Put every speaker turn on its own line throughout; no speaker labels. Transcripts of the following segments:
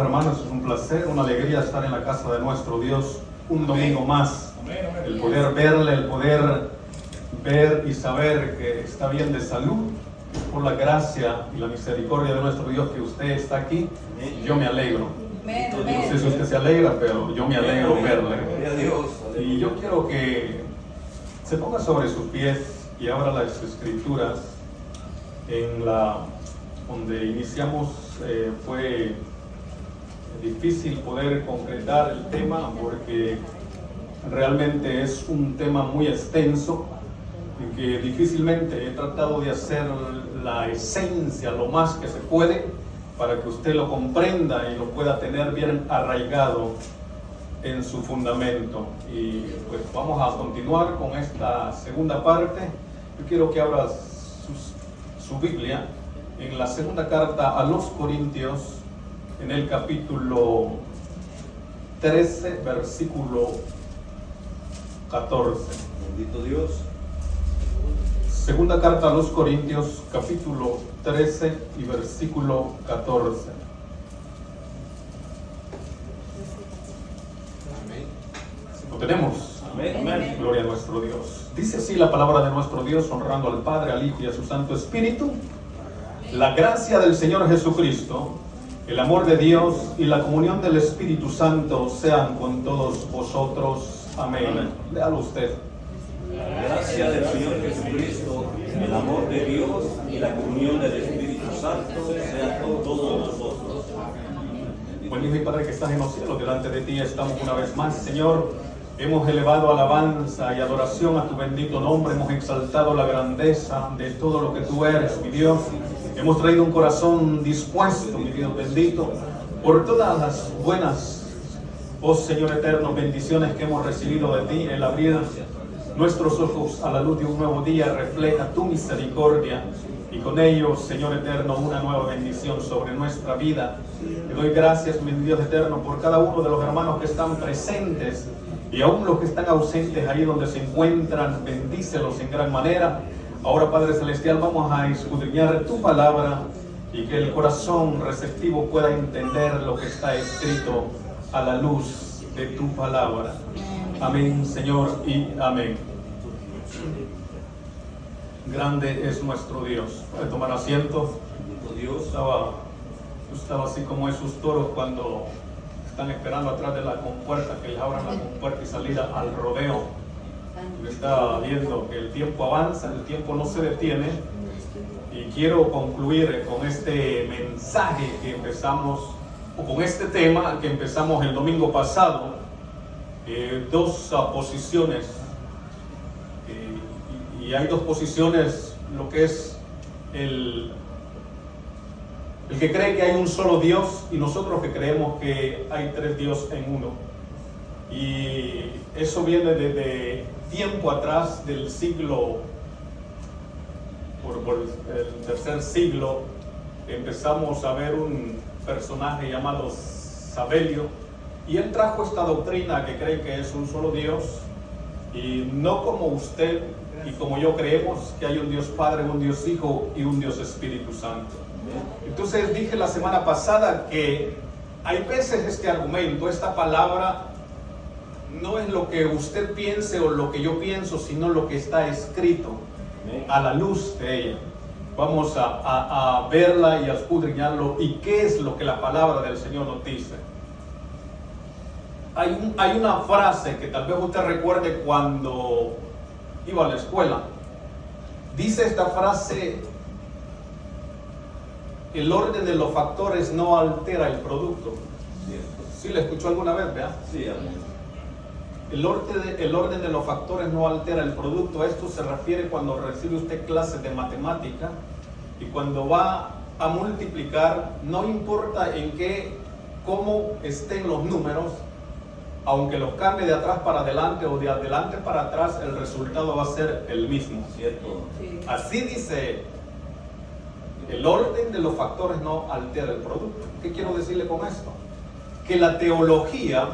Hermanos, es un placer, una alegría estar en la casa de nuestro Dios un domingo más. El poder verle, el poder ver y saber que está bien de salud, por la gracia y la misericordia de nuestro Dios que usted está aquí. Yo me alegro. No sé si usted se alegra, pero yo me alegro verle. Y yo quiero que se ponga sobre sus pies y abra las escrituras. En la donde iniciamos fue difícil poder concretar el tema porque realmente es un tema muy extenso y que difícilmente he tratado de hacer la esencia lo más que se puede para que usted lo comprenda y lo pueda tener bien arraigado en su fundamento. Y pues vamos a continuar con esta segunda parte. Yo quiero que abra su Biblia en la segunda carta a los Corintios, en el capítulo 13, versículo 14.
Bendito Dios.
Segunda carta a los Corintios, capítulo 13 y versículo 14. ¿Lo tenemos?
Amén.
Gloria a nuestro Dios. Dice así la palabra de nuestro Dios, honrando al Padre, al Hijo y a su Santo Espíritu. La gracia del Señor Jesucristo, el amor de Dios y la comunión del Espíritu Santo sean con todos vosotros. Amén. Léalo usted.
La gracia del Señor Jesucristo, el amor de Dios y la comunión del Espíritu Santo sean con todos nosotros.
Buen Hijo y Padre que estás en los cielos, delante de ti estamos una vez más, Señor. Hemos elevado alabanza y adoración a tu bendito nombre, hemos exaltado la grandeza de todo lo que tú eres, mi Dios. Hemos traído un corazón dispuesto, mi Dios bendito, por todas las buenas, oh Señor eterno, bendiciones que hemos recibido de ti. El abrir nuestros ojos a la luz de un nuevo día refleja tu misericordia y con ello, Señor eterno, una nueva bendición sobre nuestra vida. Te doy gracias, mi Dios eterno, por cada uno de los hermanos que están presentes y aún los que están ausentes ahí donde se encuentran. Bendícelos en gran manera. Ahora, Padre Celestial, vamos a escudriñar tu palabra y que el corazón receptivo pueda entender lo que está escrito a la luz de tu palabra. Amén, Señor, y amén. Grande es nuestro Dios. Puede tomar asiento. Dios estaba así como esos toros cuando están esperando atrás de la compuerta, que les abran la compuerta y salir al rodeo. Está viendo que el tiempo avanza, el tiempo no se detiene, y quiero concluir con este mensaje que empezamos, o con este tema que empezamos el domingo pasado. Dos posiciones, y hay dos posiciones: lo que es el que cree que hay un solo Dios, y nosotros que creemos que hay tres dioses en uno. Y eso viene desde tiempo atrás, del siglo, por el tercer siglo, empezamos a ver un personaje llamado Sabelio, y él trajo esta doctrina que cree que es un solo Dios, y no como usted y como yo creemos que hay un Dios Padre, un Dios Hijo y un Dios Espíritu Santo. Entonces dije la semana pasada que hay veces este argumento, esta palabra, no es lo que usted piense o lo que yo pienso, sino lo que está escrito a la luz de ella. Vamos a verla y a escudriñarlo y qué es lo que la palabra del Señor nos dice. Hay una frase que tal vez usted recuerde cuando iba a la escuela. Dice esta frase: el orden de los factores no altera el producto. ¿Sí la escuchó alguna vez, verdad?
Sí, amén.
El orden de los factores no altera el producto. Esto se refiere cuando recibe usted clases de matemática y cuando va a multiplicar, no importa cómo estén los números, aunque los cambie de atrás para adelante o de adelante para atrás, el resultado va a ser el mismo.
¿Cierto?
Sí.
Así dice: el orden de los factores no altera el producto. ¿Qué quiero decirle con esto? Que la teología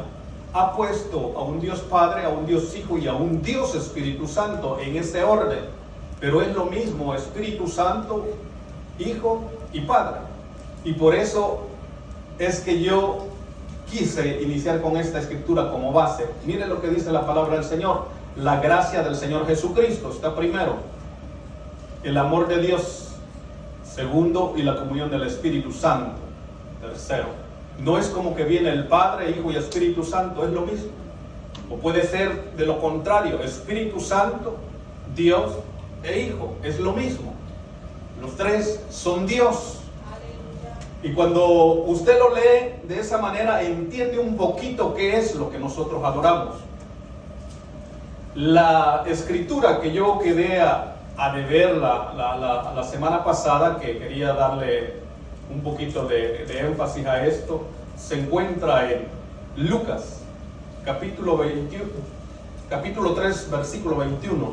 ha puesto a un Dios Padre, a un Dios Hijo y a un Dios Espíritu Santo en ese orden, pero es lo mismo Espíritu Santo, Hijo y Padre. Y por eso es que yo quise iniciar con esta escritura como base. Mire lo que dice la palabra del Señor. La gracia del Señor Jesucristo está primero. El amor de Dios, segundo, y la comunión del Espíritu Santo, tercero. No es como que viene el Padre, Hijo y Espíritu Santo, es lo mismo. O puede ser de lo contrario, Espíritu Santo, Dios e Hijo, es lo mismo. Los tres son Dios. Y cuando usted lo lee de esa manera, entiende un poquito qué es lo que nosotros adoramos. La escritura que yo quedé a deber la semana pasada, que quería darle un poquito de énfasis a esto, se encuentra en Lucas, capítulo 3, versículo 21.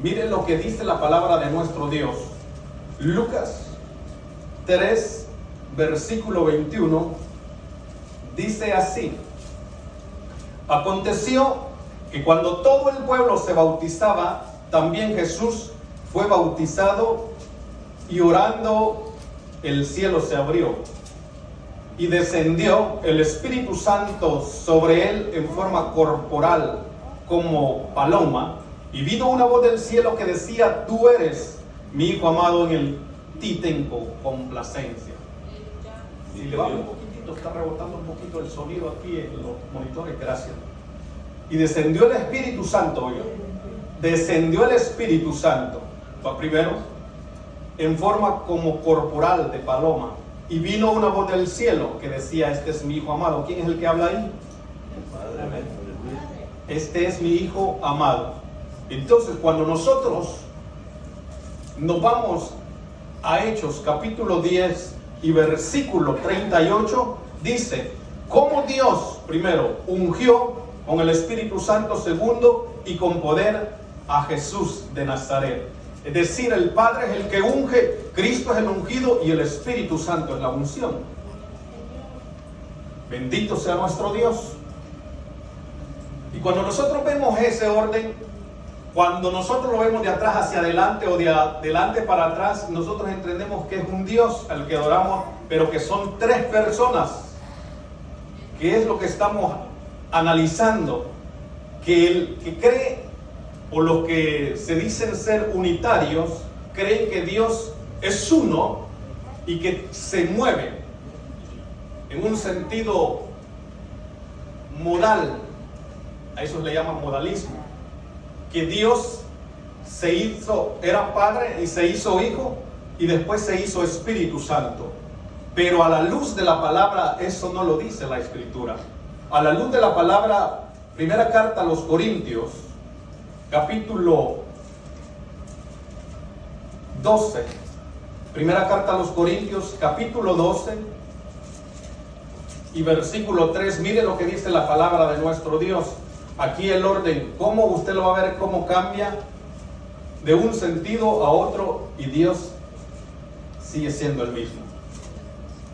Miren lo que dice la palabra de nuestro Dios. Lucas 3, versículo 21, dice así: aconteció que cuando todo el pueblo se bautizaba, también Jesús fue bautizado, y orando el cielo se abrió, y descendió el Espíritu Santo sobre él en forma corporal como paloma, y vino una voz del cielo que decía: tú eres mi Hijo amado, en ti tengo complacencia. Si le bajo un poquitito, está rebotando un poquito el sonido aquí en los monitores, gracias. Y descendió el Espíritu Santo, oiga, descendió el Espíritu Santo, primero, en forma como corporal de paloma, y vino una voz del cielo que decía: este es mi Hijo amado. ¿Quién es el que habla ahí? Este es mi Hijo amado. Entonces, cuando nosotros nos vamos a Hechos capítulo 10 y versículo 38, dice cómo Dios primero ungió con el Espíritu Santo, segundo, y con poder a Jesús de Nazaret. Es decir, el Padre es el que unge, Cristo es el ungido y el Espíritu Santo es la unción. Bendito sea nuestro Dios. Y cuando nosotros vemos ese orden, cuando nosotros lo vemos de atrás hacia adelante o de adelante para atrás, nosotros entendemos que es un Dios al que adoramos, pero que son tres personas. ¿Qué es lo que estamos analizando? Que el que cree, o los que se dicen ser unitarios, creen que Dios es uno y que se mueve en un sentido modal. A eso le llaman modalismo. Que Dios se hizo, era Padre y se hizo Hijo y después se hizo Espíritu Santo. Pero a la luz de la palabra, eso no lo dice la Escritura. A la luz de la palabra, primera carta a los Corintios, capítulo 12. Primera carta a los Corintios, capítulo 12 y versículo 3. Mire lo que dice la palabra de nuestro Dios. Aquí el orden, cómo usted lo va a ver, cómo cambia de un sentido a otro, y Dios sigue siendo el mismo.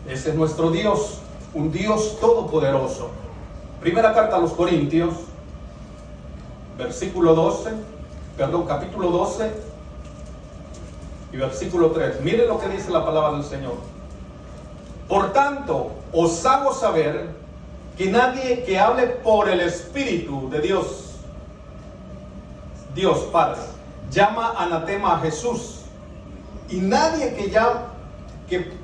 Ese es nuestro Dios, un Dios todopoderoso. Primera carta a los Corintios, capítulo 12 y versículo 3. Mire lo que dice la palabra del Señor. Por tanto, os hago saber que nadie que hable por el Espíritu de Dios, Dios Padre, llama anatema a Jesús, y nadie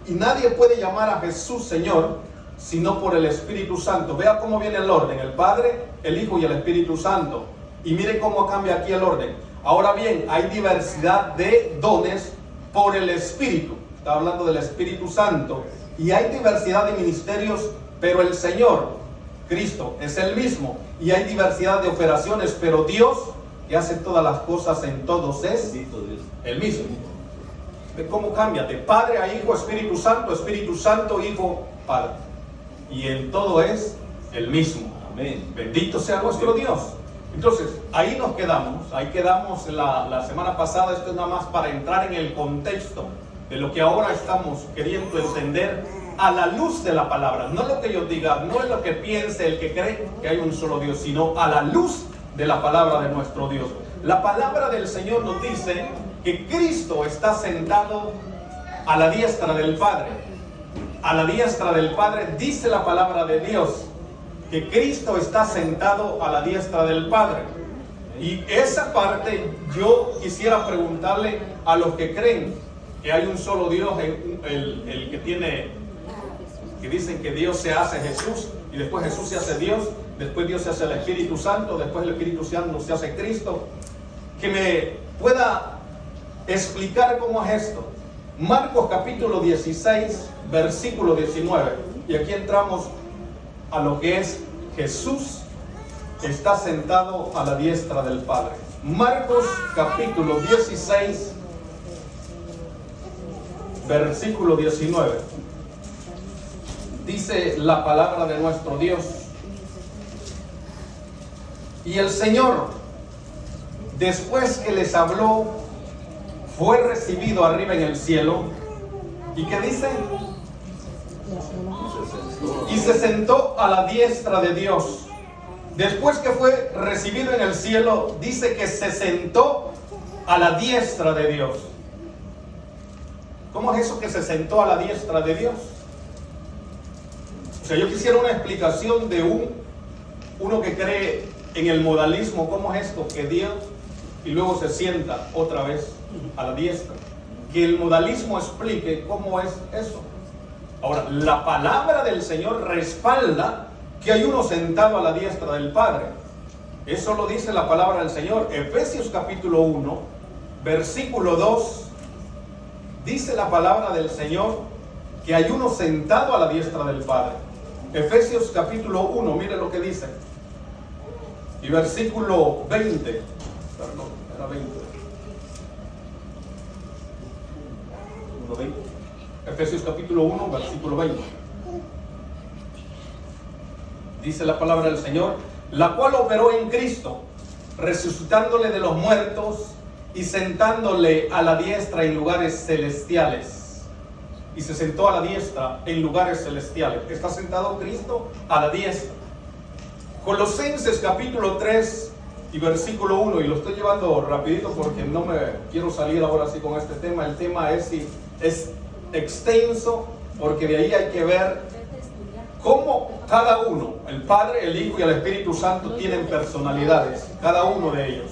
nadie puede llamar a Jesús Señor sino por el Espíritu Santo. Vea cómo viene el orden: el Padre, el Hijo y el Espíritu Santo. Y mire cómo cambia aquí el orden. Ahora bien, hay diversidad de dones por el Espíritu. Está hablando del Espíritu Santo. Y hay diversidad de ministerios, pero el Señor Cristo es el mismo. Y hay diversidad de operaciones, pero Dios, que hace todas las cosas en todos, es el mismo. ¿Ve cómo cambia? De Padre a Hijo, Espíritu Santo, Hijo, Padre. Y en todo es el mismo. Amén. Bendito sea nuestro Dios. Entonces, ahí nos quedamos. Ahí quedamos la semana pasada. Esto es nada más para entrar en el contexto de lo que ahora estamos queriendo entender a la luz de la palabra. No lo que yo diga, no es lo que piense el que cree que hay un solo Dios, sino a la luz de la palabra de nuestro Dios. La palabra del Señor nos dice que Cristo está sentado a la diestra del Padre. a la diestra del Padre, dice la palabra de Dios que Cristo está sentado a la diestra del Padre. Y esa parte yo quisiera preguntarle a los que creen que hay un solo Dios, el que dicen que Dios se hace Jesús y después Jesús se hace Dios, después Dios se hace el Espíritu Santo, después el Espíritu Santo se hace Cristo, que me pueda explicar cómo es esto. Marcos capítulo 16, versículo 19, y aquí entramos a lo que es Jesús está sentado a la diestra del Padre. Marcos capítulo 16, versículo 19. Dice la palabra de nuestro Dios: y el Señor, después que les habló, fue recibido arriba en el cielo. ¿Y qué dice? Y se sentó a la diestra de Dios. Después que fue recibido en el cielo, dice que se sentó a la diestra de Dios. ¿Cómo es eso que se sentó a la diestra de Dios? O sea, yo quisiera una explicación de uno que cree en el modalismo. ¿Cómo es esto? Que Dios y luego se sienta otra vez a la diestra. Que el modalismo explique cómo es eso. Ahora, la palabra del Señor respalda que hay uno sentado a la diestra del Padre. Eso lo dice la palabra del Señor. Efesios capítulo 1, versículo 2, dice la palabra del Señor que hay uno sentado a la diestra del Padre. Efesios capítulo 1, mire lo que dice. Y versículo 20. Perdón, era 20.
1:20.
Efesios capítulo 1, versículo 20. Dice la palabra del Señor: la cual operó en Cristo, resucitándole de los muertos y sentándole a la diestra en lugares celestiales. Y se sentó a la diestra en lugares celestiales. Está sentado Cristo a la diestra. Colosenses capítulo 3 y versículo 1, y lo estoy llevando rapidito porque no me quiero salir ahora así con este tema. El tema es extenso, porque de ahí hay que ver cómo cada uno, el Padre, el Hijo y el Espíritu Santo, tienen personalidades, cada uno de ellos.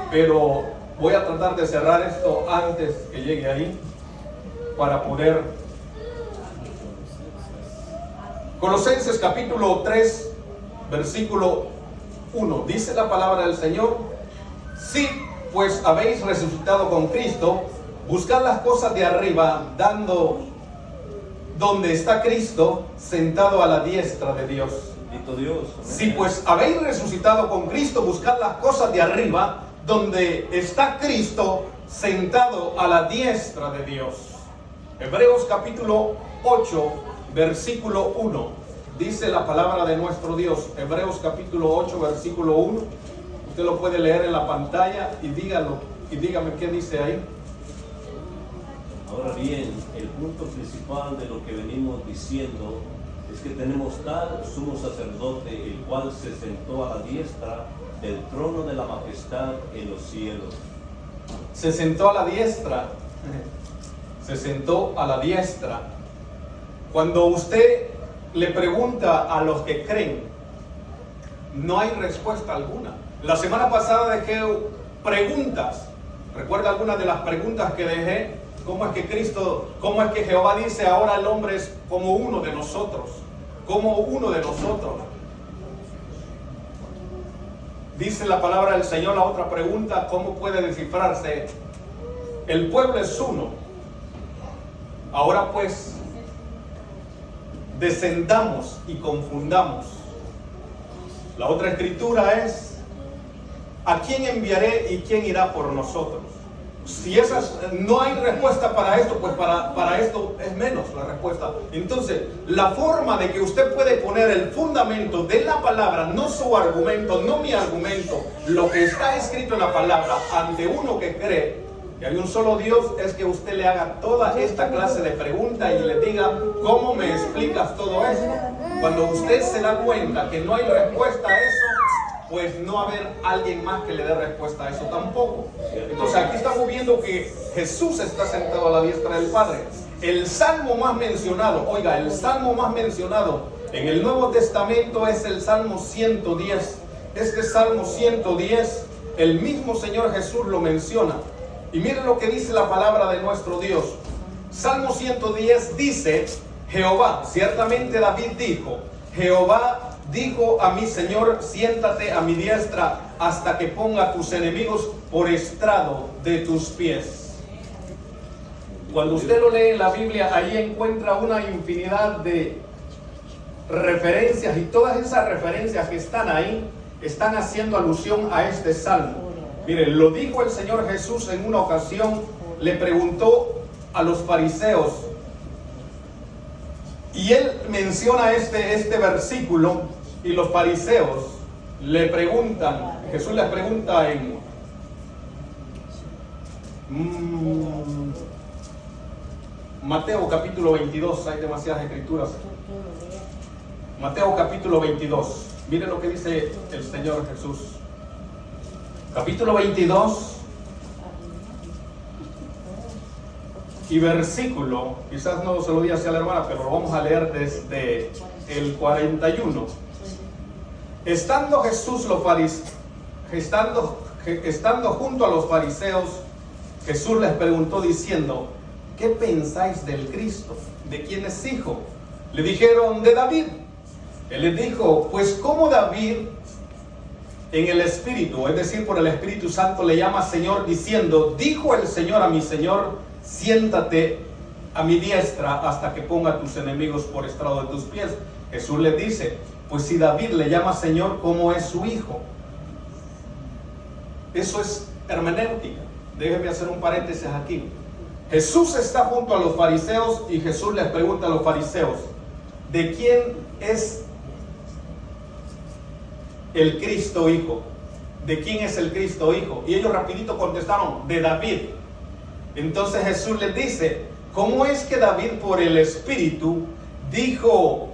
Pero voy a tratar de cerrar esto antes que llegue ahí, para poder. Colosenses capítulo 3, versículo 1, dice la palabra del Señor: si pues habéis resucitado con Cristo, buscad las cosas de arriba, donde está Cristo sentado a la diestra de Dios.
Bendito Dios. Amén.
Si pues habéis resucitado con Cristo, buscad las cosas de arriba, donde está Cristo sentado a la diestra de Dios. Hebreos capítulo 8, versículo 1, dice la palabra de nuestro Dios. Hebreos capítulo 8, versículo 1. Usted lo puede leer en la pantalla y dígame qué dice ahí.
Ahora bien, el punto principal de lo que venimos diciendo es que tenemos tal sumo sacerdote, el cual se sentó a la diestra del trono de la majestad en los cielos.
Se sentó a la diestra. Se sentó a la diestra. Cuando usted le pregunta a los que creen, no hay respuesta alguna. La semana pasada dejé preguntas. ¿Recuerda algunas de las preguntas que dejé? ¿Cómo es que Jehová dice ahora el hombre es como uno de nosotros? Como uno de nosotros. Dice la palabra del Señor, la otra pregunta: ¿cómo puede descifrarse? El pueblo es uno. Ahora pues, descendamos y confundamos. La otra escritura es: ¿a quién enviaré y quién irá por nosotros? Si no hay respuesta para esto, pues para esto es menos la respuesta. Entonces, la forma de que usted puede poner el fundamento de la palabra, no su argumento, no mi argumento, lo que está escrito en la palabra, ante uno que cree que hay un solo Dios, es que usted le haga toda esta clase de preguntas y le diga: ¿cómo me explicas todo eso? Cuando usted se da cuenta que no hay respuesta a eso, pues no va a haber alguien más que le dé respuesta a eso tampoco. Entonces aquí estamos viendo que Jesús está sentado a la diestra del Padre. El salmo más mencionado, oiga, el salmo más mencionado en el Nuevo Testamento es el Salmo 110. Este Salmo 110, el mismo Señor Jesús lo menciona. Y miren lo que dice la palabra de nuestro Dios. Salmo 110 dice: Jehová, ciertamente David dijo, Jehová dijo a mi Señor, siéntate a mi diestra hasta que ponga tus enemigos por estrado de tus pies. Cuando usted lo lee en la Biblia, ahí encuentra una infinidad de referencias, y todas esas referencias que están ahí están haciendo alusión a este salmo. Miren, lo dijo el Señor Jesús en una ocasión, le preguntó a los fariseos, y él menciona este versículo, y los fariseos le preguntan, Jesús les pregunta en Mateo capítulo 22, hay demasiadas escrituras. Mateo capítulo 22, miren lo que dice el Señor Jesús. Capítulo 22 y versículo, quizás no se lo diga hacia la hermana, pero lo vamos a leer desde el 41. Estando Jesús estando junto a los fariseos, Jesús les preguntó diciendo: ¿qué pensáis del Cristo? ¿De quién es hijo? Le dijeron: de David. Él les dijo: pues como David en el Espíritu, es decir, por el Espíritu Santo, le llama Señor, diciendo: dijo el Señor a mi Señor, siéntate a mi diestra hasta que ponga tus enemigos por estrado de tus pies. Jesús le dice: pues si David le llama Señor, ¿cómo es su hijo? Eso es hermenéutica. Déjenme hacer un paréntesis aquí. Jesús está junto a los fariseos y Jesús les pregunta a los fariseos: ¿de quién es el Cristo hijo? ¿De quién es el Cristo hijo? Y ellos rapidito contestaron: de David. Entonces Jesús les dice: ¿cómo es que David por el Espíritu dijo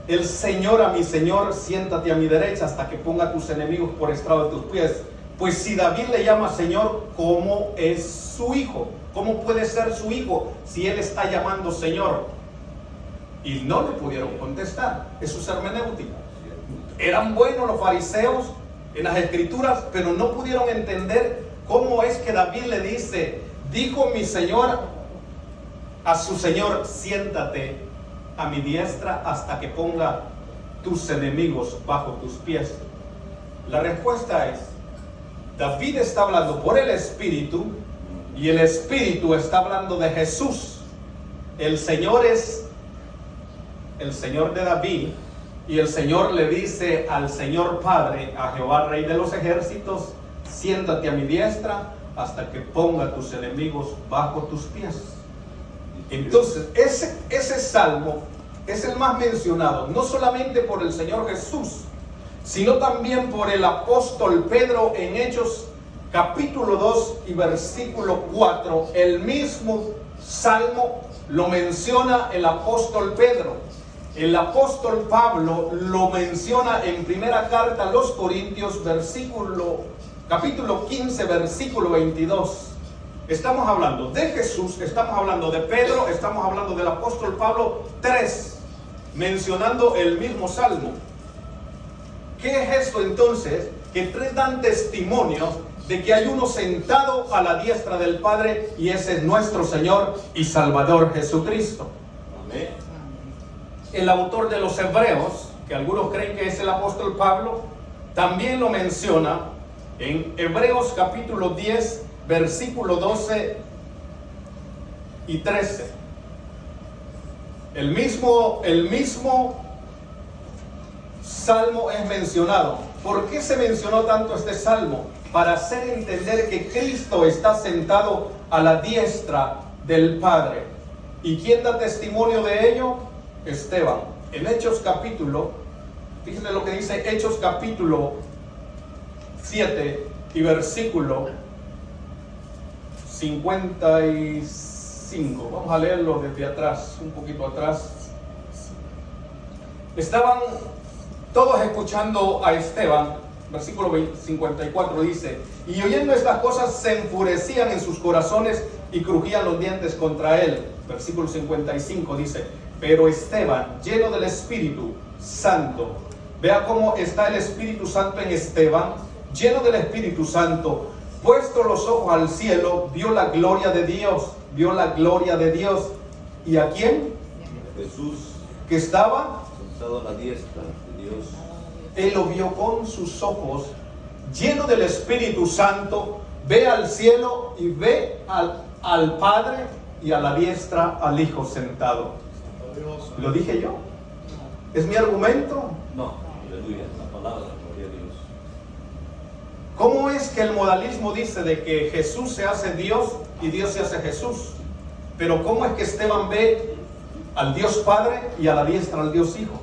el Señor a mi Señor, siéntate a mi derecha hasta que ponga tus enemigos por estrado de tus pies? Pues si David le llama Señor, ¿cómo es su hijo? ¿Cómo puede ser su hijo si él está llamando Señor? Y no le pudieron contestar. Eso es hermenéutica. Eran buenos los fariseos en las escrituras, pero no pudieron entender cómo es que David le dice: dijo mi Señor a su Señor, siéntate a mi diestra hasta que ponga tus enemigos bajo tus pies. La respuesta es: David está hablando por el Espíritu y el Espíritu está hablando de Jesús. El Señor es el Señor de David, y el Señor le dice al Señor Padre, a Jehová Rey de los ejércitos: siéntate a mi diestra hasta que ponga tus enemigos bajo tus pies. Entonces ese salmo es el más mencionado, no solamente por el Señor Jesús, sino también por el apóstol Pedro en Hechos capítulo 2 y versículo 4. El mismo salmo lo menciona el apóstol Pedro. El apóstol Pablo lo menciona en primera carta a los Corintios, capítulo 15, versículo 22. Estamos hablando de Jesús, estamos hablando de Pedro, estamos hablando del apóstol Pablo, tres, mencionando el mismo salmo. ¿Qué es esto entonces? Que tres dan testimonio de que hay uno sentado a la diestra del Padre, y ese es nuestro Señor y Salvador Jesucristo. Amén. El autor de los Hebreos, que algunos creen que es el apóstol Pablo, también lo menciona en Hebreos capítulo 10, versículo 12 y 13. El mismo salmo es mencionado. ¿Por qué se mencionó tanto este salmo? Para hacer entender que Cristo está sentado a la diestra del Padre. ¿Y quién da testimonio de ello? Esteban. En Hechos capítulo, fíjense lo que dice Hechos capítulo 7 y versículo 55. Vamos a leerlo desde atrás, un poquito atrás. Estaban todos escuchando a Esteban. Versículo 54 dice: y oyendo estas cosas se enfurecían en sus corazones y crujían los dientes contra él. versículo 55 dice, pero Esteban, lleno del Espíritu Santo, vea cómo está el Espíritu Santo en Esteban, lleno del Espíritu Santo, puesto los ojos al cielo, vio la gloria de Dios, vio la gloria de Dios. ¿Y a quién?
Jesús,
Que estaba
sentado a la diestra de Dios.
Él lo vio con sus ojos, lleno del Espíritu Santo, ve al cielo y ve al Padre y a la diestra al Hijo sentado. ¿Lo dije yo? ¿Es mi argumento?
No, aleluya, la palabra, gloria a Dios.
¿Cómo es que el modalismo dice de que Jesús se hace Dios y Dios se hace Jesús? Pero ¿cómo es que Esteban ve al Dios Padre y a la diestra al Dios Hijo?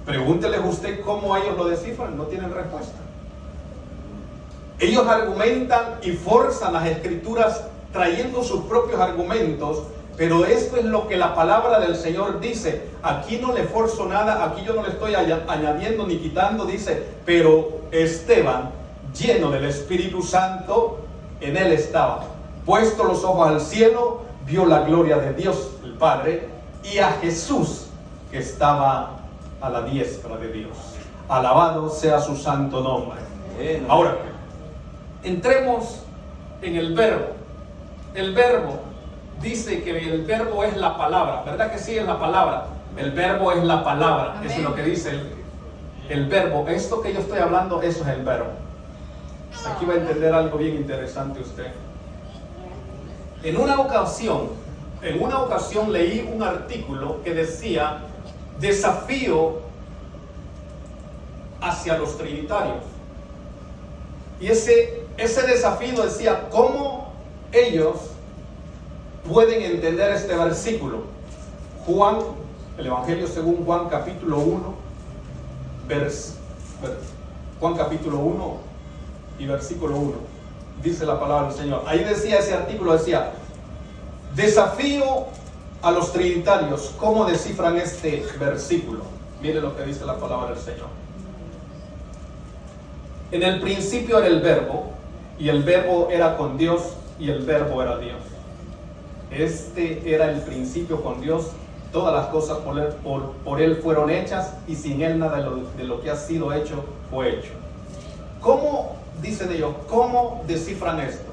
Pregúntele usted cómo ellos lo descifran, no tienen respuesta. Ellos argumentan y forzan las escrituras trayendo sus propios argumentos, pero esto es lo que la palabra del Señor dice. Aquí no le forzo nada, aquí yo no le estoy añadiendo ni quitando, dice, pero Esteban, lleno del Espíritu Santo, en él estaba. Puesto los ojos al cielo, vio la gloria de Dios el Padre y a Jesús que estaba a la diestra de Dios. Alabado sea su santo nombre. Ahora, entremos en el verbo. El verbo dice que el verbo es la palabra, ¿verdad que sí es la palabra? El verbo es la palabra, eso es lo que dice el verbo. Esto que yo estoy hablando, eso es el verbo. Aquí va a entender algo bien interesante usted. En una ocasión leí un artículo que decía desafío hacia los trinitarios. Y ese desafío decía cómo ellos pueden entender este versículo. Juan, el Evangelio según Juan capítulo 1, Juan capítulo 1 y versículo 1. Dice la palabra del Señor. Ahí decía ese artículo, decía, desafío a los trinitarios. ¿Cómo descifran este versículo? Mire lo que dice la palabra del Señor. En el principio era el verbo, y el verbo era con Dios, y el verbo era Dios. Este era el principio con Dios. Todas las cosas por Él fueron hechas, y sin Él nada de lo que ha sido hecho fue hecho. ¿Cómo dicen ellos? ¿Cómo descifran esto?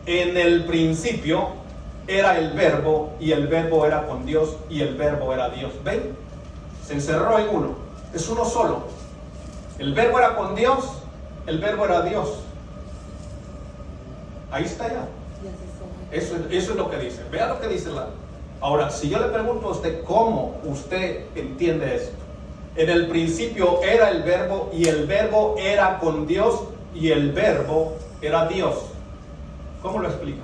En el principio era el verbo, y el verbo era con Dios, y el verbo era Dios. ¿Ven? Se encerró en uno. Es uno solo. El verbo era con Dios, el verbo era Dios. Ahí está ya. Eso es lo que dice. Vea lo que dice la. Ahora, si yo le pregunto a usted cómo usted entiende esto. En el principio era el verbo, y el verbo era con Dios, y el verbo era Dios. ¿Cómo lo explica?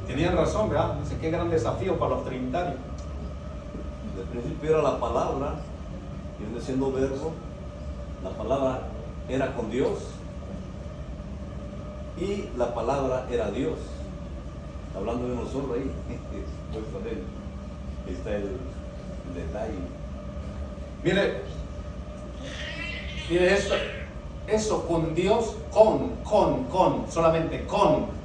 Tenían razón, ¿verdad? Dice, qué gran desafío para los trinitarios.
Al principio era la palabra, y viene siendo verbo. La palabra era con Dios, y la palabra era Dios. Está hablando de nosotros ahí. Ahí está el detalle.
Mire eso con Dios, solamente con.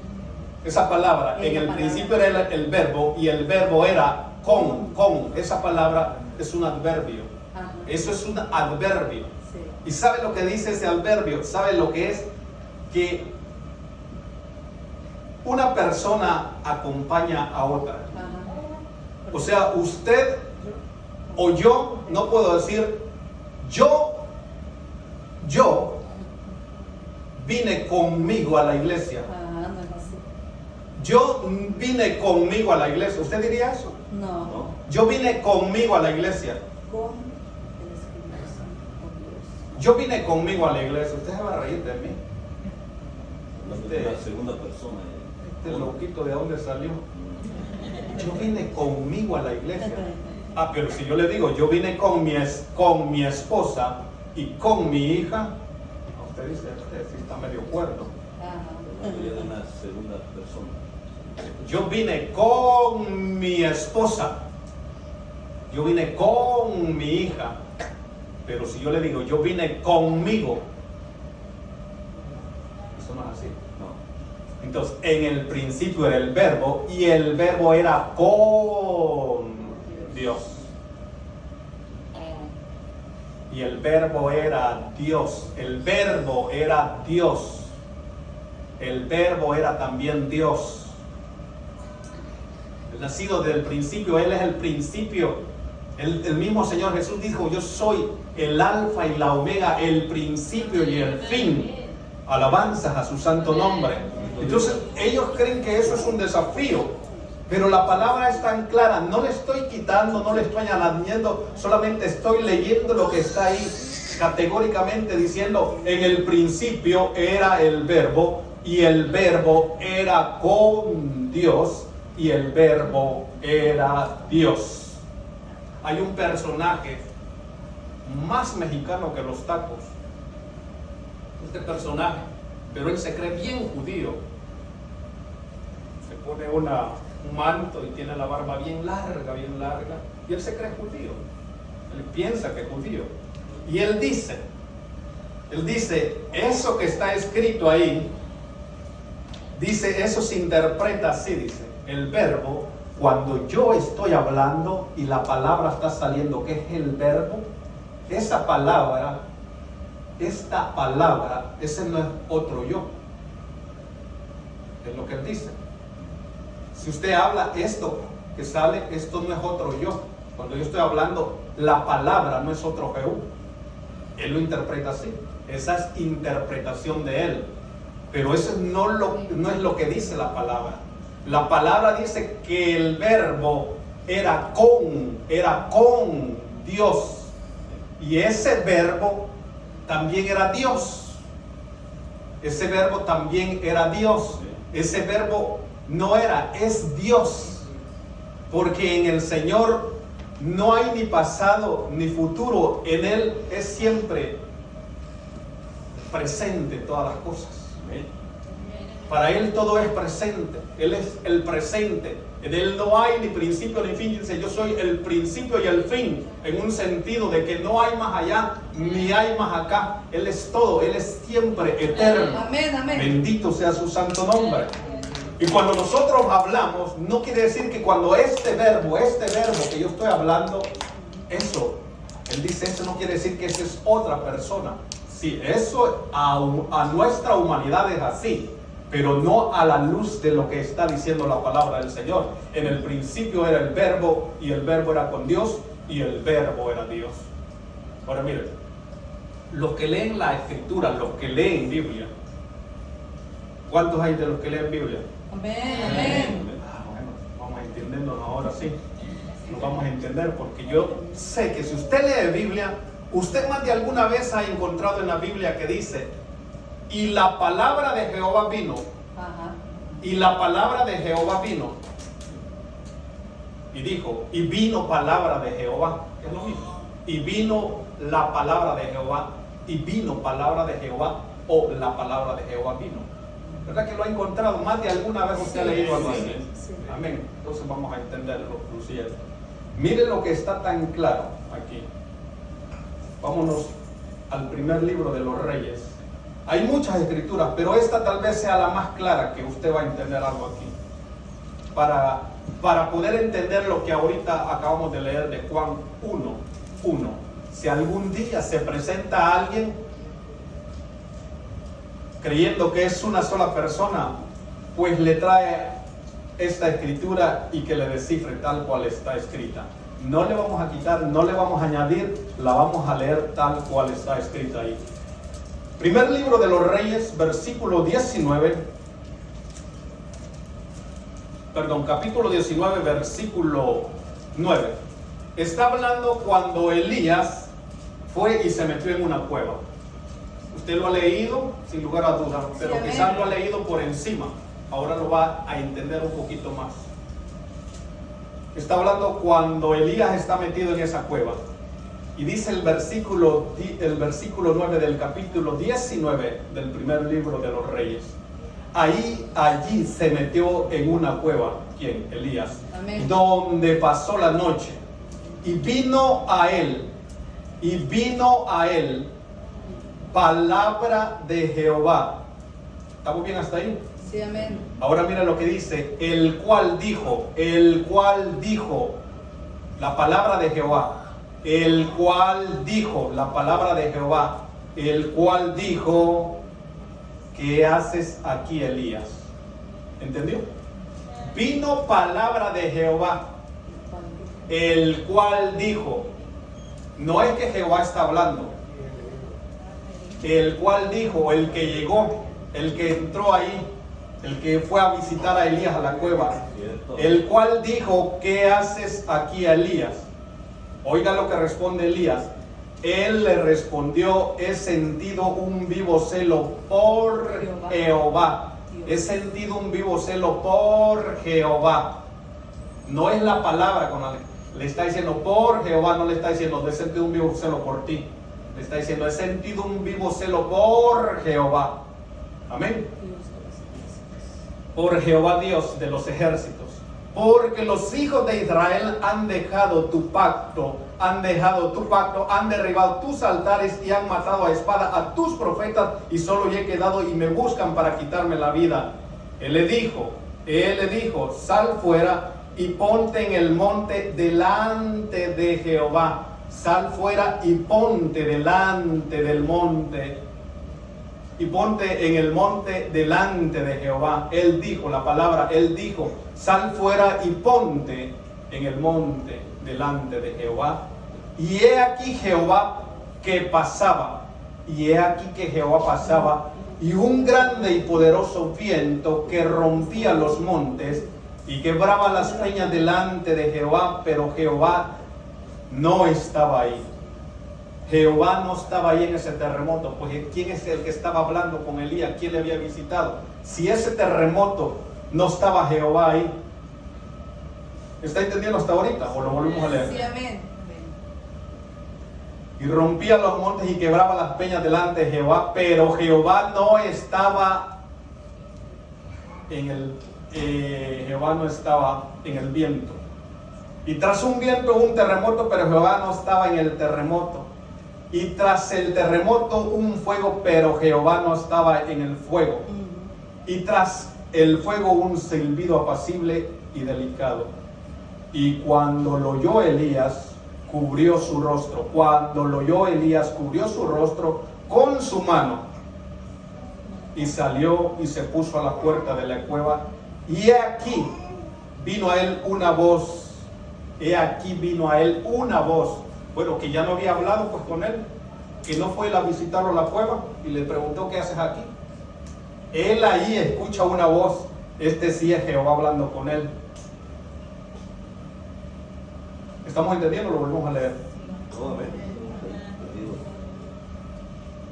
Esa palabra, en el principio era el verbo, y el verbo era con. Esa palabra es un adverbio. Eso es un adverbio. ¿Y sabe lo que dice ese adverbio? ¿Sabe lo que es? Que una persona acompaña a otra. O sea, usted o yo, no puedo decir yo vine conmigo a la iglesia. Yo vine conmigo a la iglesia. ¿Usted diría eso?
No.
Yo vine conmigo a la iglesia. Yo vine conmigo a la iglesia. Usted se va a reír de mí.
La segunda persona.
Este loquito, ¿de dónde salió? Yo vine conmigo a la iglesia. Ah, pero si yo le digo, yo vine con mi esposa y con mi hija, usted dice, usted sí está medio cuerdo.
De una segunda persona.
Yo vine con mi esposa, yo vine con mi hija, pero si yo le digo, yo vine conmigo, eso no es así. Entonces, en el principio era el verbo y el verbo era con Dios. Y el verbo era Dios. El verbo era Dios. El verbo era también Dios. El nacido del principio, Él es el principio. El mismo Señor Jesús dijo: yo soy el alfa y la omega, el principio y el fin. Alabanzas a su santo nombre. Entonces ellos creen que eso es un desafío, pero la palabra es tan clara. No le estoy quitando, no le estoy añadiendo, solamente estoy leyendo lo que está ahí categóricamente diciendo: en el principio era el verbo y el verbo era con Dios y el verbo era Dios. Hay un personaje más mexicano que los tacos, este personaje, pero él se cree bien judío. Se pone un manto y tiene la barba bien larga, y él se cree judío. Él piensa que es judío. Y él dice, eso que está escrito ahí, dice, eso se interpreta así, dice, el verbo, cuando yo estoy hablando y la palabra está saliendo, ¿qué es el verbo? Esta palabra, ese no es otro yo. Es lo que él dice. Si usted habla esto que sale, esto no es otro yo. Cuando yo estoy hablando, la palabra no es otro Jehú. Él lo interpreta así. Esa es interpretación de él. Pero eso no es lo que dice la palabra. La palabra dice que el verbo era con Dios. Y ese verbo también era Dios. Ese verbo también era Dios. Ese verbo no era, es Dios. Porque en el Señor no hay ni pasado ni futuro. En Él es siempre presente todas las cosas. Para Él todo es presente. Él es el presente. En Él no hay ni principio ni fin. Dice: yo soy el principio y el fin, en un sentido de que no hay más allá ni hay más acá. Él es todo. Él es siempre eterno.
Amén, amén.
Bendito sea su santo nombre. Y cuando nosotros hablamos, no quiere decir que cuando este verbo que yo estoy hablando, Él dice, eso no quiere decir que esa es otra persona. Sí, eso a nuestra humanidad es así, pero no a la luz de lo que está diciendo la palabra del Señor. En el principio era el verbo, y el verbo era con Dios, y el verbo era Dios. Ahora miren, los que leen la Escritura, los que leen Biblia, ¿cuántos hay de los que leen Biblia?
Amén, amén.
Bueno, vamos entendiéndonos ahora sí. Nos vamos a entender, porque yo sé que si usted lee Biblia, usted más de alguna vez ha encontrado en la Biblia que dice: y la palabra de Jehová vino.
Ajá.
Y la palabra de Jehová vino. Y dijo, y vino palabra de Jehová. Es lo mismo. Y vino la palabra de Jehová. Y vino palabra de Jehová. O la palabra de Jehová vino. ¿Verdad que lo ha encontrado? Más de alguna vez usted ha leído algo así.
Sí.
Amén. Entonces vamos a entenderlo, Lucía. Mire lo que está tan claro aquí. Vámonos al primer libro de los Reyes. Hay muchas escrituras, pero esta tal vez sea la más clara, que usted va a entender algo aquí. Para poder entender lo que ahorita acabamos de leer de Juan 1:1. Si algún día se presenta a alguien creyendo que es una sola persona, pues le trae esta escritura y que le descifre tal cual está escrita. No le vamos a quitar, no le vamos a añadir, la vamos a leer tal cual está escrita ahí. Primer libro de los Reyes, capítulo 19, versículo 9. Está hablando cuando Elías fue y se metió en una cueva. Usted lo ha leído sin lugar a dudas, pero
sí,
quizás lo ha leído por encima. Ahora lo va a entender un poquito más. Está hablando cuando Elías está metido en esa cueva. Y dice el versículo 9 del capítulo 19 del primer libro de los Reyes. Allí se metió en una cueva. ¿Quién? Elías.
Amén.
Donde pasó la noche. Y vino a él palabra de Jehová. ¿Estamos bien hasta ahí?
Sí, amén.
Ahora mira lo que dice, el cual dijo, la palabra de Jehová, el cual dijo, la palabra de Jehová, el cual dijo, ¿qué haces aquí, Elías? ¿Entendió? Vino palabra de Jehová, el cual dijo, no es que Jehová está hablando, el cual dijo, el que llegó, el que entró ahí, el que fue a visitar a Elías a la cueva, el cual dijo, ¿qué haces aquí, Elías? Oiga lo que responde Elías. Él le respondió, he sentido un vivo celo por Jehová. He sentido un vivo celo por Jehová. No es la palabra con la que le está diciendo por Jehová, no le está diciendo, he sentido un vivo celo por ti. Le está diciendo, he sentido un vivo celo por Jehová. Amén. Por Jehová Dios de los ejércitos. Porque los hijos de Israel han dejado tu pacto, han derribado tus altares y han matado a espada a tus profetas, y solo yo he quedado y me buscan para quitarme la vida. Él le dijo, sal fuera y ponte en el monte delante de Jehová. Sal fuera y ponte delante del monte. Y ponte en el monte delante de Jehová. Él dijo, la palabra, él dijo, sal fuera y ponte en el monte delante de Jehová. Y he aquí Jehová que pasaba. Y he aquí que Jehová pasaba. Y un grande y poderoso viento que rompía los montes y quebraba las peñas delante de Jehová. Pero Jehová no estaba ahí. Jehová no estaba ahí en ese terremoto. Pues ¿quién es el que estaba hablando con Elías? ¿Quién le había visitado? Si ese terremoto no estaba Jehová ahí. ¿Está entendiendo hasta ahorita? ¿O lo volvemos a leer?
Sí, amén.
Y rompía los montes y quebraba las peñas delante de Jehová. Pero Jehová no estaba Jehová no estaba en el viento. Y tras un viento un terremoto, pero Jehová no estaba en el terremoto. Y tras el terremoto un fuego, pero Jehová no estaba en el fuego. Y tras el fuego un silbido apacible y delicado. Y cuando lo oyó Elías, cubrió su rostro. Cuando lo oyó Elías, cubrió su rostro con su mano. Y salió y se puso a la puerta de la cueva. Y he aquí vino a él una voz. He aquí vino a él una voz. Bueno, que ya no había hablado pues con él, que no fue él a visitarlo a la cueva y le preguntó, ¿qué haces aquí? Él ahí escucha una voz. Este sí es Jehová hablando con él. ¿Estamos entendiendo? Lo volvemos a leer.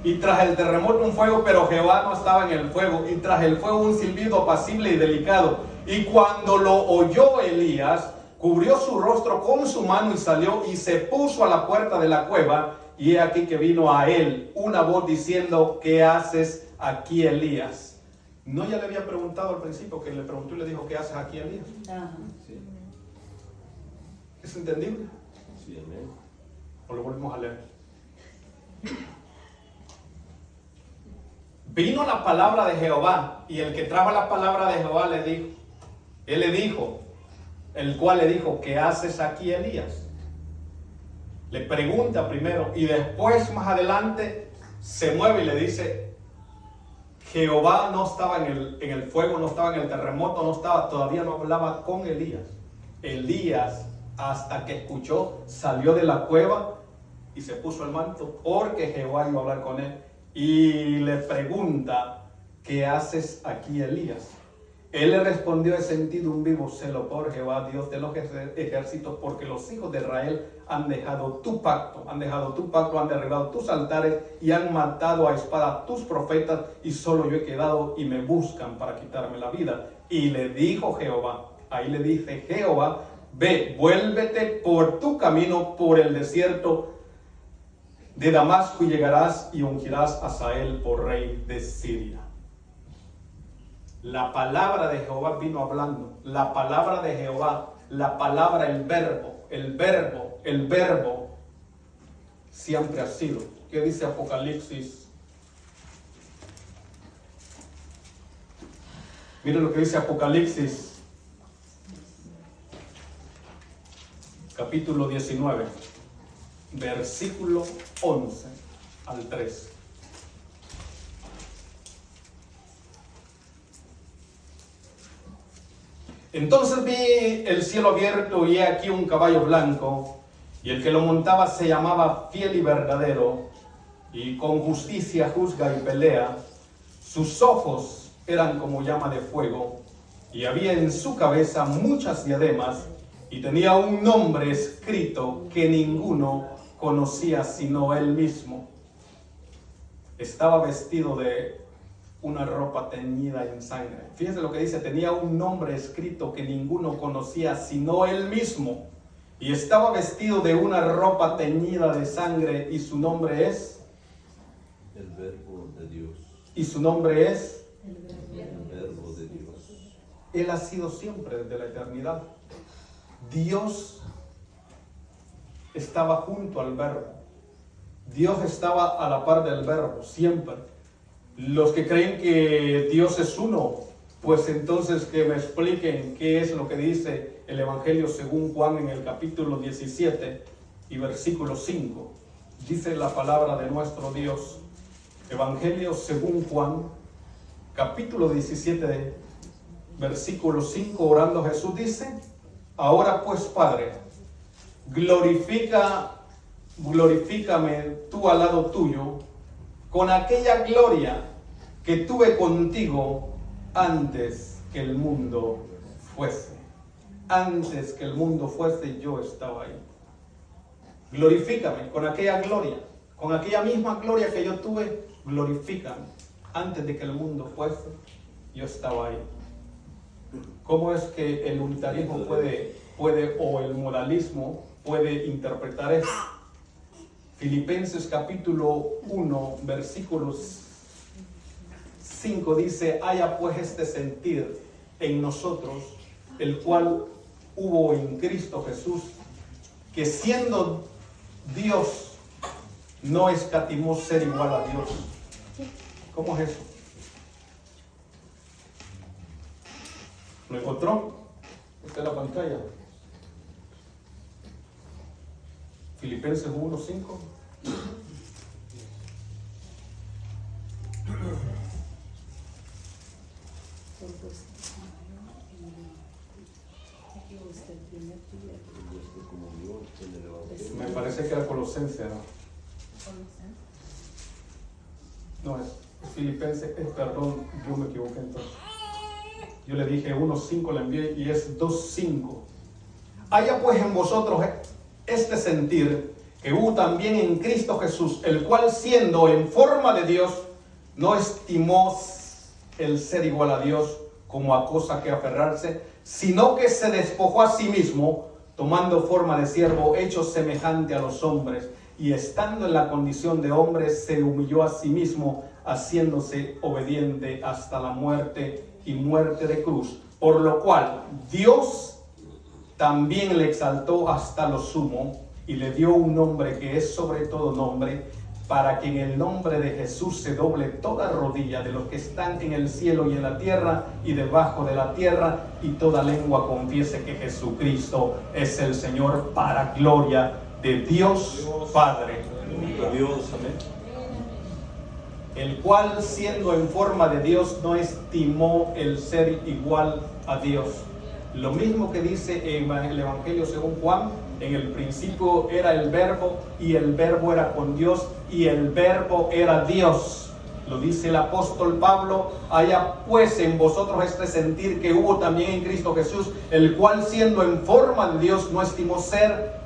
Y tras el terremoto un fuego, pero Jehová no estaba en el fuego. Y tras el fuego un silbido apacible y delicado. Y cuando lo oyó Elías, cubrió su rostro con su mano y salió y se puso a la puerta de la cueva. Y he aquí que vino a él una voz diciendo, ¿qué haces aquí, Elías? ¿No ya le había preguntado al principio, que le preguntó y le dijo, ¿qué haces aquí, Elías?
Ajá.
Sí.
¿Es entendible?
Sí, amén.
¿O lo volvemos a leer? Vino la palabra de Jehová, y el que trajo la palabra de Jehová le dijo, él le dijo, el cual le dijo, ¿qué haces aquí, Elías? Le pregunta primero y después más adelante se mueve y le dice, Jehová no estaba en el fuego, no estaba en el terremoto, no estaba, todavía no hablaba con Elías. Elías, hasta que escuchó, salió de la cueva y se puso el manto porque Jehová iba a hablar con él. Y le pregunta, ¿qué haces aquí, Elías? Él le respondió, he sentido un vivo celo por Jehová, Dios de los ejércitos, porque los hijos de Israel han dejado tu pacto, han derribado tus altares y han matado a espada a tus profetas, y solo yo he quedado y me buscan para quitarme la vida. Y le dijo Jehová, ahí le dice Jehová, ve, vuélvete por tu camino por el desierto de Damasco y llegarás y ungirás a Hazael por rey de Siria. La palabra de Jehová vino hablando. La palabra de Jehová, la palabra, el verbo siempre ha sido. ¿Qué dice Apocalipsis? Miren lo que dice Apocalipsis, capítulo 19, versículo 11 al 13. Entonces vi el cielo abierto y he aquí un caballo blanco, y el que lo montaba se llamaba Fiel y Verdadero, y con justicia juzga y pelea. Sus ojos eran como llama de fuego, y había en su cabeza muchas diademas, y tenía un nombre escrito que ninguno conocía sino él mismo. Estaba vestido de una ropa teñida en sangre. Fíjense lo que dice: tenía un nombre escrito que ninguno conocía sino él mismo. Y estaba vestido de una ropa teñida de sangre, y su nombre es
el Verbo de Dios.
Y su nombre es
el Verbo de Dios.
Él ha sido siempre desde la eternidad. Dios estaba junto al Verbo. Dios estaba a la par del Verbo siempre. Los que creen que Dios es uno, pues entonces que me expliquen qué es lo que dice el Evangelio según Juan en el capítulo 17 y versículo 5. Dice la palabra de nuestro Dios. Evangelio según Juan, capítulo 17, versículo 5, orando Jesús dice: ahora pues, Padre, glorifícame tú al lado tuyo con aquella gloria que tuve contigo antes que el mundo fuese. Antes que el mundo fuese, yo estaba ahí. Glorifícame con aquella gloria, con aquella misma gloria que yo tuve, glorifícame. Antes de que el mundo fuese, yo estaba ahí. ¿Cómo es que el unitarismo puede o el modalismo puede interpretar esto? Filipenses capítulo 1, versículos 5 dice: haya pues este sentir en nosotros, el cual hubo en Cristo Jesús, que siendo Dios, no escatimó ser igual a Dios. ¿Cómo es eso? ¿Lo encontró? Esta es la pantalla. Filipenses 1, 5. Me parece que era Colosenses, ¿no? No, es Filipenses, perdón, yo me equivoqué entonces. Yo le dije 1.5, le envié y es 2.5. Haya pues en vosotros este sentir que hubo también en Cristo Jesús, el cual siendo en forma de Dios, no estimó el ser igual a Dios como a cosa que aferrarse, sino que se despojó a sí mismo, tomando forma de siervo, hecho semejante a los hombres, y estando en la condición de hombre, se humilló a sí mismo, haciéndose obediente hasta la muerte y muerte de cruz, por lo cual Dios también le exaltó hasta lo sumo y le dio un nombre que es sobre todo nombre, para que en el nombre de Jesús se doble toda rodilla de los que están en el cielo y en la tierra y debajo de la tierra, y toda lengua confiese que Jesucristo es el Señor, para gloria de Dios Padre.
Dios, amén.
El cual, siendo en forma de Dios, no estimó el ser igual a Dios. Lo mismo que dice en el Evangelio según Juan: en el principio era el Verbo, y el Verbo era con Dios, y el Verbo era Dios. Lo dice el apóstol Pablo: haya pues en vosotros este sentir que hubo también en Cristo Jesús, el cual siendo en forma de Dios no estimó ser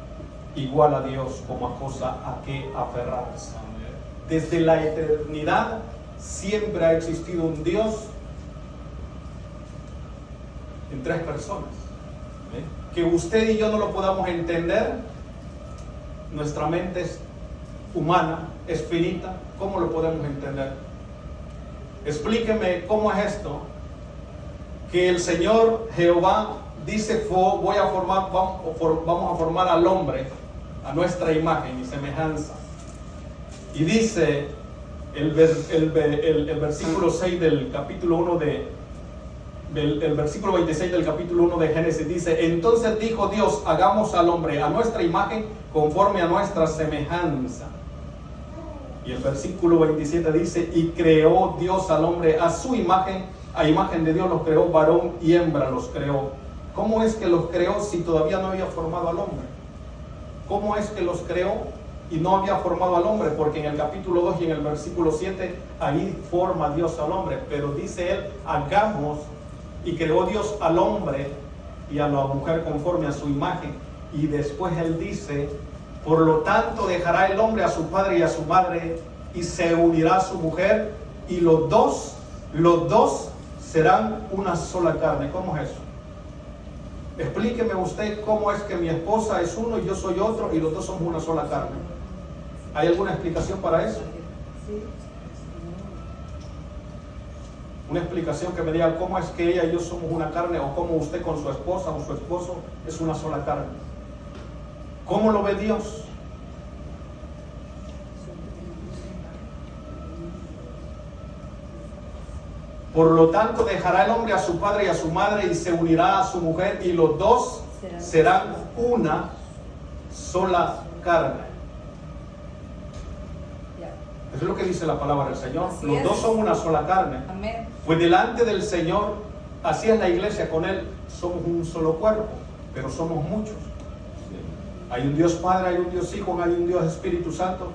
igual a Dios como a cosa a que aferrarse. Desde la eternidad siempre ha existido un Dios en tres personas. Que usted y yo no lo podamos entender, nuestra mente es humana, es finita. ¿Cómo lo podemos entender? Explíqueme cómo es esto, que el Señor Jehová dice: vamos a formar al hombre a nuestra imagen y semejanza. Y dice el versículo 6 del capítulo 1 el versículo 26 del capítulo 1 de Génesis dice: entonces dijo Dios, hagamos al hombre a nuestra imagen, conforme a nuestra semejanza. Y el versículo 27 dice: y creó Dios al hombre a su imagen, a imagen de Dios los creó, varón y hembra los creó. ¿Cómo es que los creó si todavía no había formado al hombre? ¿Cómo es que los creó y no había formado al hombre? Porque en el capítulo 2 y en el versículo 7 ahí forma Dios al hombre, pero dice él: hagamos. Y creó Dios al hombre y a la mujer conforme a su imagen. Y después él dice: por lo tanto dejará el hombre a su padre y a su madre y se unirá a su mujer, y los dos serán una sola carne. ¿Cómo es eso? Explíqueme usted cómo es que mi esposa es uno y yo soy otro y los dos somos una sola carne. ¿Hay alguna explicación para eso? Una explicación que me diga cómo es que ella y yo somos una carne, o cómo usted con su esposa o su esposo es una sola carne. ¿Cómo lo ve Dios? Por lo tanto dejará el hombre a su padre y a su madre y se unirá a su mujer, y los dos serán una sola carne. Eso es lo que dice la palabra del Señor. Los dos son una sola carne.
Amén.
Pues delante del Señor, así es la iglesia con Él, somos un solo cuerpo, pero somos muchos. Hay un Dios Padre, hay un Dios Hijo, hay un Dios Espíritu Santo,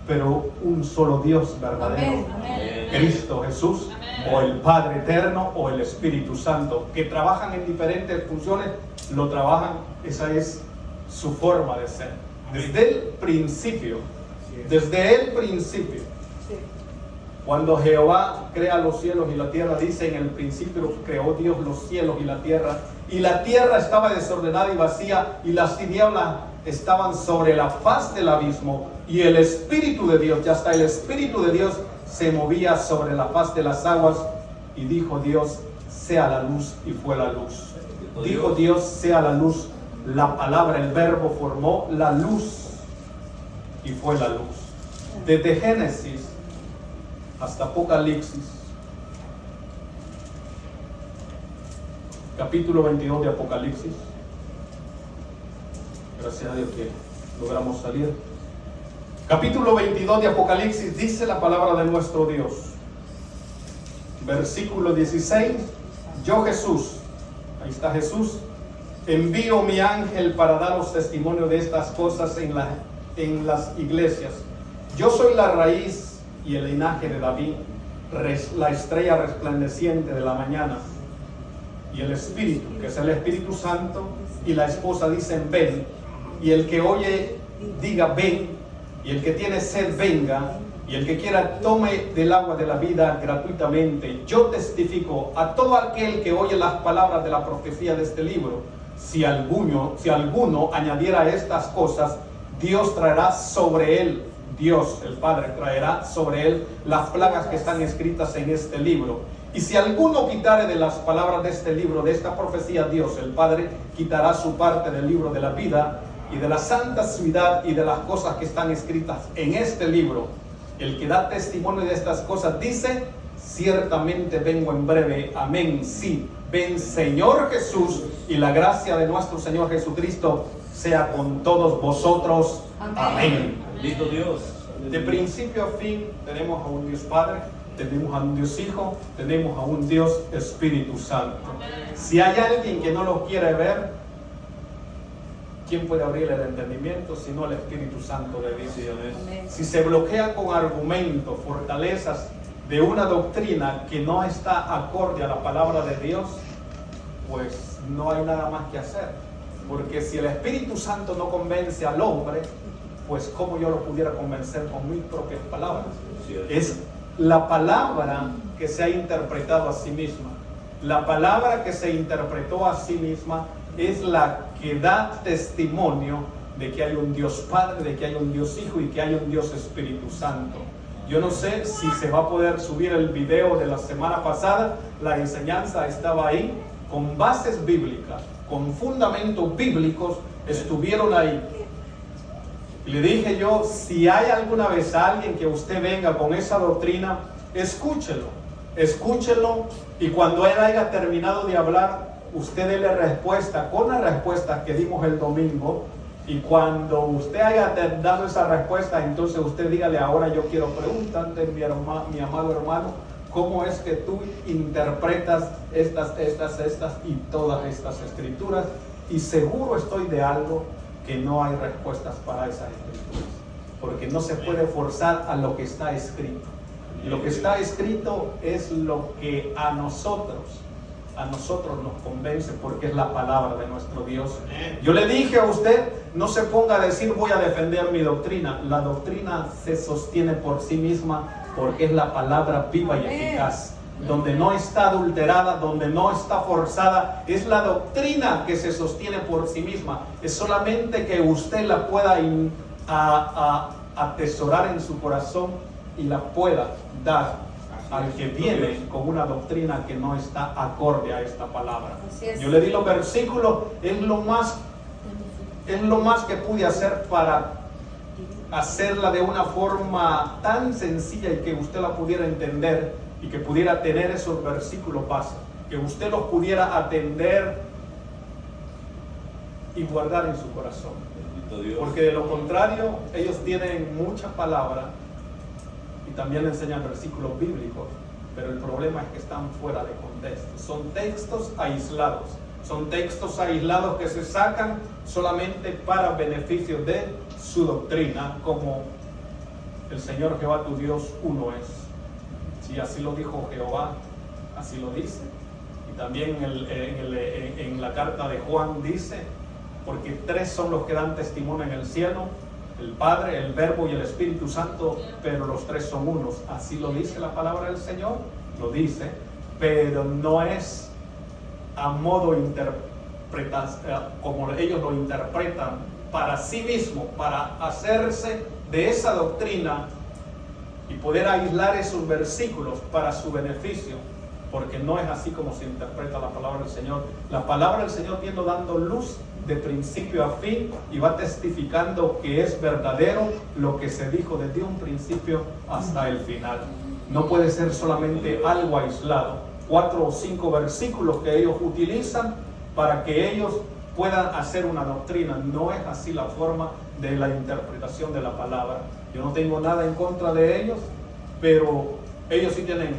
pero un solo Dios verdadero.
Amén. Amén.
Cristo Jesús, o el Padre Eterno, o el Espíritu Santo, que trabajan en diferentes funciones, lo trabajan, esa es su forma de ser. Desde el principio, cuando Jehová crea los cielos y la tierra, dice: en el principio creó Dios los cielos y la tierra estaba desordenada y vacía, y las tinieblas estaban sobre la faz del abismo, y el Espíritu de Dios, ya está, el Espíritu de Dios se movía sobre la faz de las aguas, y dijo Dios: sea la luz, y fue la luz. Dijo Dios: sea la luz. La palabra, el verbo formó la luz, y fue la luz. Desde Génesis hasta Apocalipsis, capítulo 22 de Apocalipsis. Gracias a Dios que logramos salir. Capítulo 22 de Apocalipsis, dice la palabra de nuestro Dios. Versículo 16. Yo, Jesús, ahí está Jesús, envío mi ángel para daros testimonio de estas cosas en las iglesias. Yo soy la raíz y el linaje de David, la estrella resplandeciente de la mañana. Y el Espíritu, que es el Espíritu Santo, y la esposa dicen: ven. Y el que oye, diga: ven. Y el que tiene sed, venga. Y el que quiera, tome del agua de la vida gratuitamente. Yo testifico a todo aquel que oye las palabras de la profecía de este libro. Si alguno añadiera a estas cosas, Dios traerá sobre él, Dios el Padre traerá sobre él las plagas que están escritas en este libro. Y si alguno quitare de las palabras de este libro, de esta profecía, Dios el Padre quitará su parte del libro de la vida y de la santa ciudad y de las cosas que están escritas en este libro. El que da testimonio de estas cosas dice: ciertamente vengo en breve. Amén. Sí, ven Señor Jesús, y la gracia de nuestro Señor Jesucristo sea con todos vosotros. Amén.
Bendito Dios.
De principio a fin tenemos a un Dios Padre, tenemos a un Dios Hijo, tenemos a un Dios Espíritu Santo. Si hay alguien que no lo quiere ver, ¿quién puede abrir el entendimiento sino el Espíritu Santo de Dios?
Sí, amén.
Si se bloquea con argumentos, fortalezas de una doctrina que no está acorde a la palabra de Dios, pues no hay nada más que hacer. Porque si el Espíritu Santo no convence al hombre, pues ¿cómo yo lo pudiera convencer con mis propias palabras? Es la palabra que se ha interpretado a sí misma. La palabra que se interpretó a sí misma es la que da testimonio de que hay un Dios Padre, de que hay un Dios Hijo y que hay un Dios Espíritu Santo. Yo no sé si se va a poder subir el video de la semana pasada. La enseñanza estaba ahí con bases bíblicas, con fundamentos bíblicos, estuvieron ahí. Y le dije yo: si hay alguna vez alguien que usted venga con esa doctrina, escúchelo, escúchelo y cuando él haya terminado de hablar, usted déle respuesta con las respuestas que dimos el domingo. Y cuando usted haya dado esa respuesta, entonces usted dígale: ahora yo quiero preguntarte, mi amado hermano, ¿cómo es que tú interpretas estas y todas estas escrituras? Y seguro estoy de algo, que no hay respuestas para esas escrituras, porque no se puede forzar a lo que está escrito. Lo que está escrito es lo que a nosotros nos convence, porque es la palabra de nuestro Dios. Yo le dije a usted, no se ponga a decir voy a defender mi doctrina. La doctrina se sostiene por sí misma, porque es la palabra viva y eficaz, donde no está adulterada, donde no está forzada. Es la doctrina que se sostiene por sí misma. Es solamente que usted la pueda atesorar en su corazón y la pueda dar al que viene con una doctrina que no está acorde a esta palabra. Yo le di los versículos, es lo más que pude hacer para hacerla de una forma tan sencilla y que usted la pudiera entender y que pudiera tener esos versículos base, que usted los pudiera atender y guardar en su corazón. Porque de lo contrario, ellos tienen mucha palabra y también le enseñan versículos bíblicos, pero el problema es que están fuera de contexto. Son textos aislados que se sacan solamente para beneficio de su doctrina, como el Señor Jehová tu Dios uno es. Si así lo dijo Jehová, así lo dice. Y también en la carta de Juan dice: porque tres son los que dan testimonio en el cielo, el Padre, el Verbo y el Espíritu Santo, pero los tres son unos. Así lo dice la palabra del Señor, lo dice, pero no es a modo como ellos lo interpretan para sí mismo, para hacerse de esa doctrina y poder aislar esos versículos para su beneficio, porque no es así como se interpreta la palabra del Señor. La palabra del Señor viene dando luz de principio a fin y va testificando que es verdadero lo que se dijo desde un principio hasta el final. No puede ser solamente algo aislado, 4 o 5 versículos que ellos utilizan para que ellos puedan hacer una doctrina. No es así la forma de la interpretación de la palabra. Yo no tengo nada en contra de ellos, pero ellos sí tienen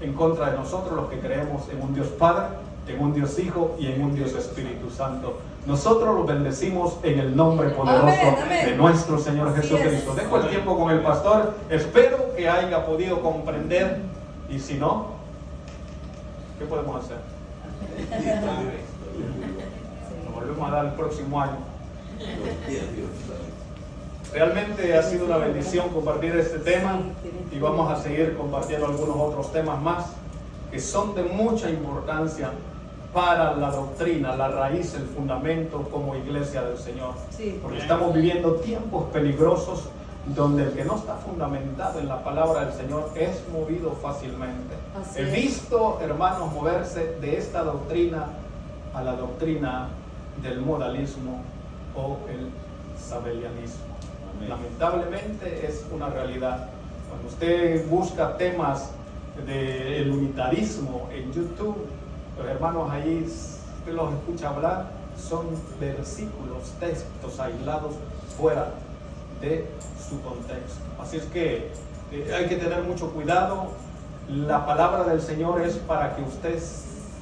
en contra de nosotros, los que creemos en un Dios Padre, en un Dios Hijo y en un Dios Espíritu Santo. Nosotros los bendecimos en el nombre poderoso de nuestro Señor Jesucristo. Dejo el tiempo con el pastor. Espero que haya podido comprender, y si no, ¿qué podemos hacer? Nos volvemos a dar el próximo año. Realmente ha sido una bendición compartir este tema, y vamos a seguir compartiendo algunos otros temas más que son de mucha importancia para la doctrina, la raíz, el fundamento como iglesia del Señor. Porque estamos viviendo tiempos peligrosos donde el que no está fundamentado en la palabra del Señor es movido fácilmente. He visto hermanos moverse de esta doctrina a la doctrina del modalismo o el sabelianismo. Lamentablemente es una realidad. Cuando usted busca temas del unitarismo en YouTube, los hermanos ahí, usted los escucha hablar, son versículos, textos aislados fuera de su contexto. Así es que hay que tener mucho cuidado. La palabra del Señor es para que usted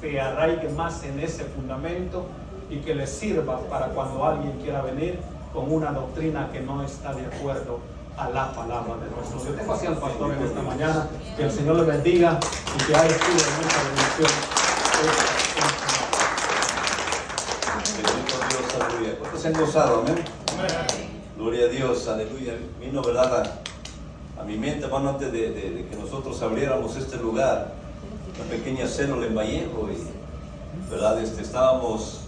se arraigue más en ese fundamento y que le sirva para cuando alguien quiera venir con una doctrina que no está de acuerdo a la palabra de nuestro Dios. Dejo así al pastor en esta mañana. Que el Señor le bendiga y que haya sido de mucha bendición.
Bendito Dios, aleluya. ¿Cuántos se han gozado? Amén. Gloria a Dios, aleluya. Vino, ¿verdad? A mi mente, hermano, antes de que nosotros abriéramos este lugar, una pequeña célula en Vallejo, y, ¿verdad? Estábamos